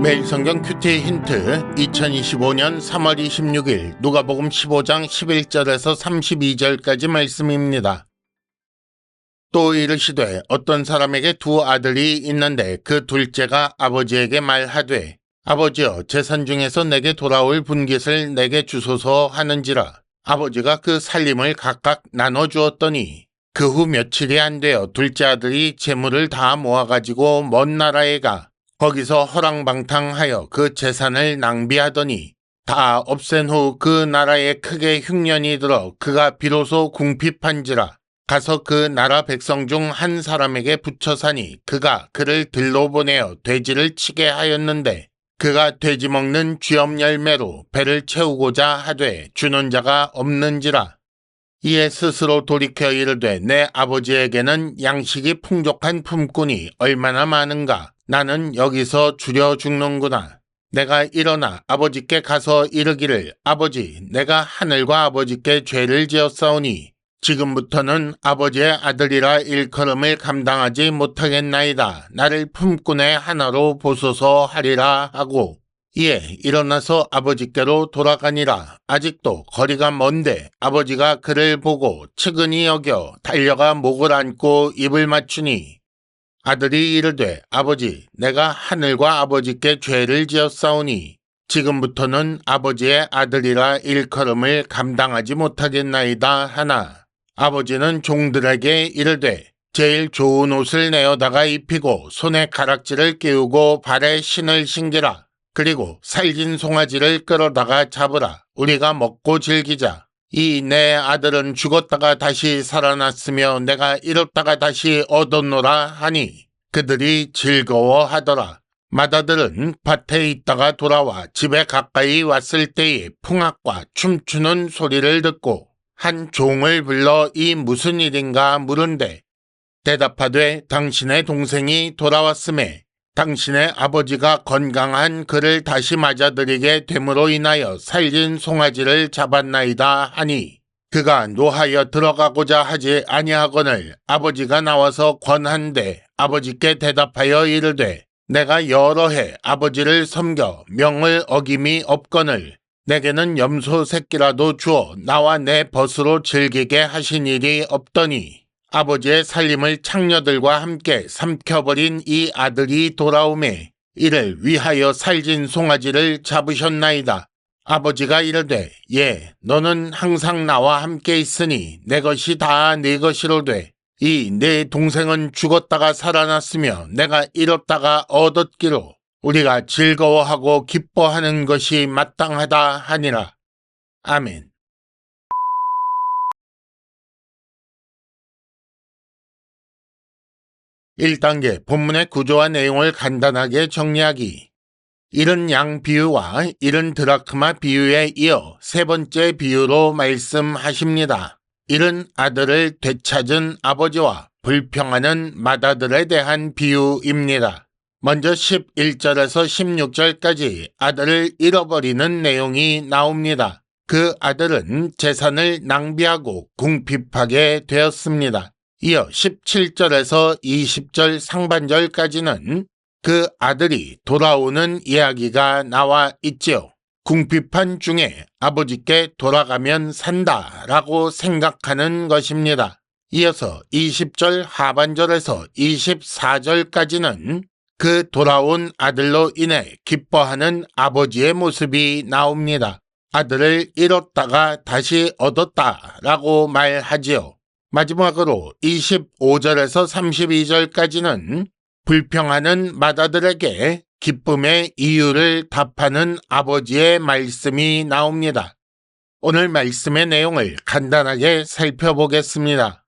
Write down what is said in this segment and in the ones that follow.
매일 성경 큐티 힌트 2025년 3월 26일 누가복음 15장 11절에서 32절까지 말씀입니다. 또 이르시되 어떤 사람에게 두 아들이 있는데 그 둘째가 아버지에게 말하되 아버지여 재산 중에서 내게 돌아올 분깃을 내게 주소서 하는지라. 아버지가 그 살림을 각각 나눠주었더니 그 후 며칠이 안 되어 둘째 아들이 재물을 다 모아가지고 먼 나라에 가 거기서 허랑방탕하여 그 재산을 낭비하더니 다 없앤 후 그 나라에 크게 흉년이 들어 그가 비로소 궁핍한지라. 가서 그 나라 백성 중 한 사람에게 붙여 사니 그가 그를 들로 보내어 돼지를 치게 하였는데 그가 돼지 먹는 쥐엄 열매로 배를 채우고자 하되 주는 자가 없는지라. 이에 스스로 돌이켜 이르되 내 아버지에게는 양식이 풍족한 품꾼이 얼마나 많은가. 나는 여기서 주려 죽는구나. 내가 일어나 아버지께 가서 이르기를 아버지 내가 하늘과 아버지께 죄를 지었사오니 지금부터는 아버지의 아들이라 일컬음을 감당하지 못하겠나이다. 나를 품꾼의 하나로 보소서 하리라 하고 이에 일어나서 아버지께로 돌아가니라. 아직도 거리가 먼데 아버지가 그를 보고 측은히 여겨 달려가 목을 안고 입을 맞추니 아들이 이르되 아버지 내가 하늘과 아버지께 죄를 지었사오니 지금부터는 아버지의 아들이라 일컬음을 감당하지 못하겠나이다 하나 아버지는 종들에게 이르되 제일 좋은 옷을 내어다가 입히고 손에 가락지를 끼우고 발에 신을 신기라. 그리고 살진 송아지를 끌어다가 잡으라. 우리가 먹고 즐기자. 이 내 아들은 죽었다가 다시 살아났으며 내가 잃었다가 다시 얻었노라 하니 그들이 즐거워하더라. 맏아들은 밭에 있다가 돌아와 집에 가까이 왔을 때에 풍악과 춤추는 소리를 듣고 한 종을 불러 이 무슨 일인가 물은데 대답하되 당신의 동생이 돌아왔음에 당신의 아버지가 건강한 그를 다시 맞아들이게 됨으로 인하여 살진 송아지를 잡았나이다 하니 그가 노하여 들어가고자 하지 아니하거늘 아버지가 나와서 권한대 아버지께 대답하여 이르되 내가 여러 해 아버지를 섬겨 명을 어김이 없거늘 내게는 염소 새끼라도 주어 나와 내 벗으로 즐기게 하신 일이 없더니 아버지의 살림을 창녀들과 함께 삼켜버린 이 아들이 돌아오매 이를 위하여 살진 송아지를 잡으셨나이다. 아버지가 이르되 예 너는 항상 나와 함께 있으니 내 것이 다 네 것이로되 이 내 동생은 죽었다가 살아났으며 내가 잃었다가 얻었기로 우리가 즐거워하고 기뻐하는 것이 마땅하다 하니라. 아멘. 1단계 본문의 구조와 내용을 간단하게 정리하기. 잃은 양 비유와 잃은 드라크마 비유에 이어 세 번째 비유로 말씀하십니다. 잃은 아들을 되찾은 아버지와 불평하는 맏아들에 대한 비유입니다. 먼저 11절에서 16절까지 아들을 잃어버리는 내용이 나옵니다. 그 아들은 재산을 낭비하고 궁핍하게 되었습니다. 이어 17절에서 20절 상반절까지는 그 아들이 돌아오는 이야기가 나와 있지요. 궁핍한 중에 아버지께 돌아가면 산다라고 생각하는 것입니다. 이어서 20절 하반절에서 24절까지는 그 돌아온 아들로 인해 기뻐하는 아버지의 모습이 나옵니다. 아들을 잃었다가 다시 얻었다라고 말하지요. 마지막으로 25절에서 32절까지는 불평하는 맏아들에게 기쁨의 이유를 답하는 아버지의 말씀이 나옵니다. 오늘 말씀의 내용을 간단하게 살펴보겠습니다.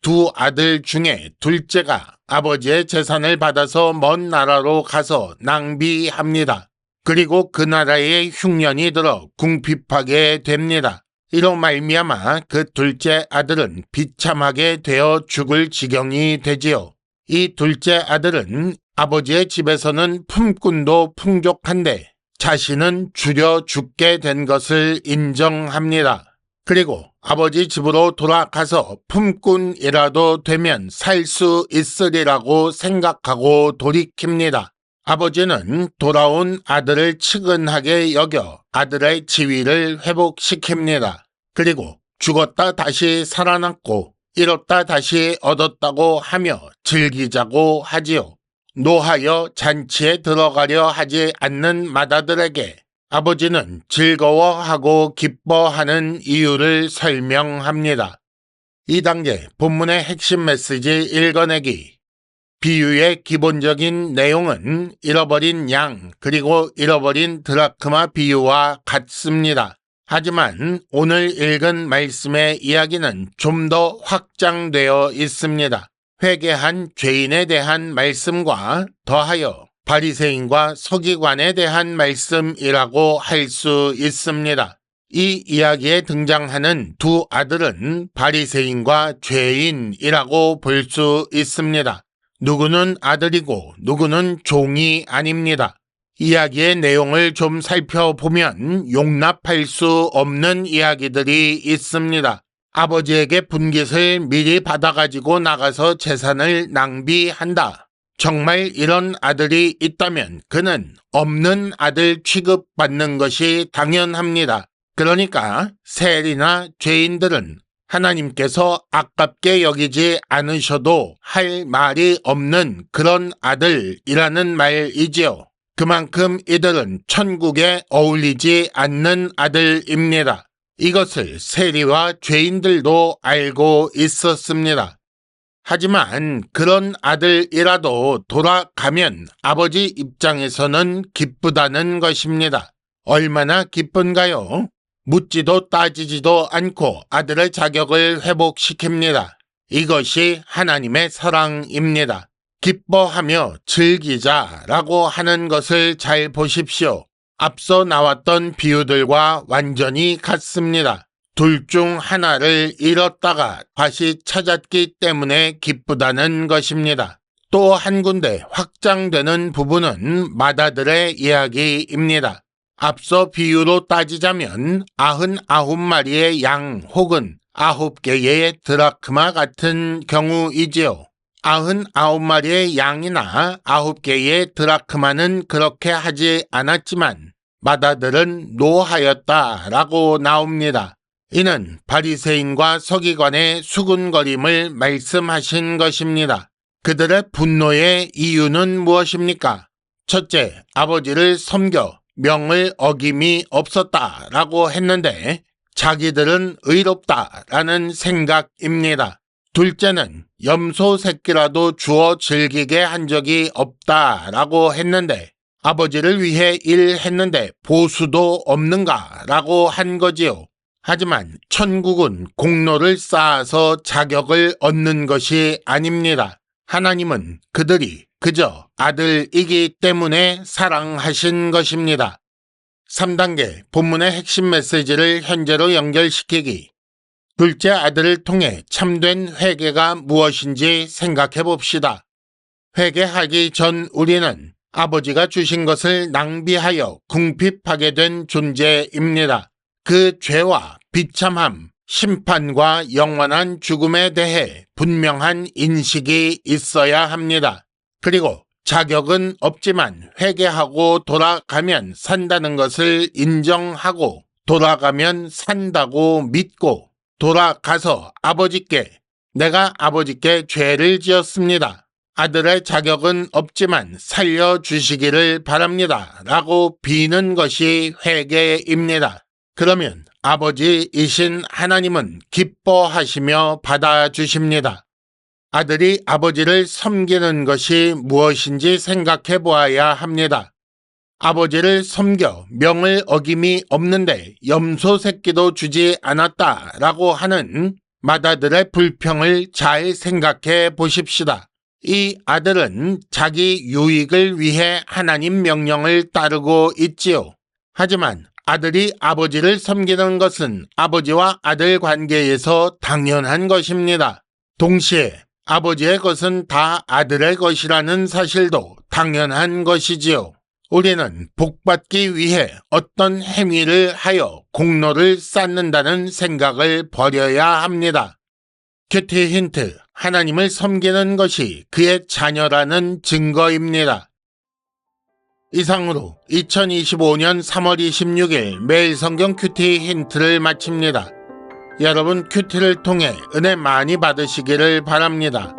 두 아들 중에 둘째가 아버지의 재산을 받아서 먼 나라로 가서 낭비합니다. 그리고 그 나라에 흉년이 들어 궁핍하게 됩니다. 이로 말미암아 그 둘째 아들은 비참하게 되어 죽을 지경이 되지요. 이 둘째 아들은 아버지의 집에서는 품꾼도 풍족한데 자신은 주려 죽게 된 것을 인정합니다. 그리고 아버지 집으로 돌아가서 품꾼이라도 되면 살 수 있으리라고 생각하고 돌이킵니다. 아버지는 돌아온 아들을 측은하게 여겨 아들의 지위를 회복시킵니다. 그리고 죽었다 다시 살아났고 잃었다 다시 얻었다고 하며 즐기자고 하지요. 노하여 잔치에 들어가려 하지 않는 맏아들에게 아버지는 즐거워하고 기뻐하는 이유를 설명합니다. 2단계 본문의 핵심 메시지 읽어내기. 비유의 기본적인 내용은 잃어버린 양 그리고 잃어버린 드라크마 비유와 같습니다. 하지만 오늘 읽은 말씀의 이야기는 좀 더 확장되어 있습니다. 회개한 죄인에 대한 말씀과 더하여 바리새인과 서기관에 대한 말씀이라고 할 수 있습니다. 이 이야기에 등장하는 두 아들은 바리새인과 죄인이라고 볼 수 있습니다. 누구는 아들이고 누구는 종이 아닙니다. 이야기의 내용을 좀 살펴보면 용납할 수 없는 이야기들이 있습니다. 아버지에게 분깃을 미리 받아가지고 나가서 재산을 낭비한다. 정말 이런 아들이 있다면 그는 없는 아들 취급받는 것이 당연합니다. 그러니까 세리나 죄인들은 하나님께서 아깝게 여기지 않으셔도 할 말이 없는 그런 아들이라는 말이지요. 그만큼 이들은 천국에 어울리지 않는 아들입니다. 이것을 세리와 죄인들도 알고 있었습니다. 하지만 그런 아들이라도 돌아가면 아버지 입장에서는 기쁘다는 것입니다. 얼마나 기쁜가요? 묻지도 따지지도 않고 아들의 자격을 회복시킵니다. 이것이 하나님의 사랑입니다. 기뻐하며 즐기자라고 하는 것을 잘 보십시오. 앞서 나왔던 비유들과 완전히 같습니다. 둘 중 하나를 잃었다가 다시 찾았기 때문에 기쁘다는 것입니다. 또 한 군데 확장되는 부분은 맏아들의 이야기입니다. 앞서 비유로 따지자면 99마리의 양 혹은 9개의 드라크마 같은 경우이지요. 99마리의 양이나 9개의 드라크마는 그렇게 하지 않았지만 맏아들은 노하였다라고 나옵니다. 이는 바리새인과 서기관의 수군거림을 말씀하신 것입니다. 그들의 분노의 이유는 무엇입니까? 첫째, 아버지를 섬겨 명을 어김이 없었다라고 했는데 자기들은 의롭다라는 생각입니다. 둘째는 염소 새끼라도 주어 즐기게 한 적이 없다라고 했는데 아버지를 위해 일했는데 보수도 없는가라고 한 거지요. 하지만 천국은 공로를 쌓아서 자격을 얻는 것이 아닙니다. 하나님은 그들이 그저 아들이기 때문에 사랑하신 것입니다. 3단계 본문의 핵심 메시지를 현재로 연결시키기. 둘째 아들을 통해 참된 회개가 무엇인지 생각해 봅시다. 회개하기 전 우리는 아버지가 주신 것을 낭비하여 궁핍하게 된 존재입니다. 그 죄와 비참함, 심판과 영원한 죽음에 대해 분명한 인식이 있어야 합니다. 그리고 자격은 없지만 회개하고 돌아가면 산다는 것을 인정하고 돌아가면 산다고 믿고 돌아가서 내가 아버지께 죄를 지었습니다. 아들의 자격은 없지만 살려주시기를 바랍니다. 라고 비는 것이 회개입니다. 그러면 아버지이신 하나님은 기뻐하시며 받아주십니다. 아들이 아버지를 섬기는 것이 무엇인지 생각해 보아야 합니다. 아버지를 섬겨 명을 어김이 없는데 염소 새끼도 주지 않았다라고 하는 맏아들의 불평을 잘 생각해 보십시다. 이 아들은 자기 유익을 위해 하나님 명령을 따르고 있지요. 하지만 아들이 아버지를 섬기는 것은 아버지와 아들 관계에서 당연한 것입니다. 동시에 아버지의 것은 다 아들의 것이라는 사실도 당연한 것이지요. 우리는 복받기 위해 어떤 행위를 하여 공로를 쌓는다는 생각을 버려야 합니다. 큐티 힌트, 하나님을 섬기는 것이 그의 자녀라는 증거입니다. 이상으로 2025년 3월 26일 매일 성경 큐티 힌트를 마칩니다. 여러분 큐티를 통해 은혜 많이 받으시기를 바랍니다.